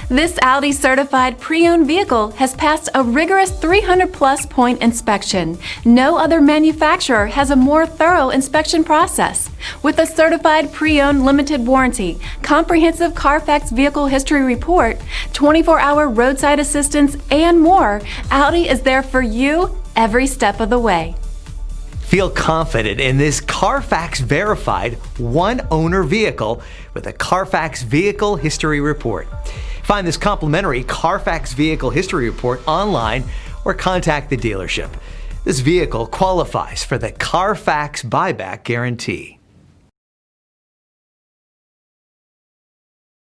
This Audi Certified pre-owned vehicle has passed a rigorous 300-plus point inspection. No other manufacturer has a more thorough inspection process. With a certified pre-owned limited warranty, comprehensive CARFAX vehicle history report, 24-hour roadside assistance, and more, Audi is there for you every step of the way. Feel confident in this CARFAX verified one-owner vehicle with a CARFAX vehicle history report. Find this complimentary CARFAX vehicle history report online or contact the dealership. This vehicle qualifies for the CARFAX buyback guarantee.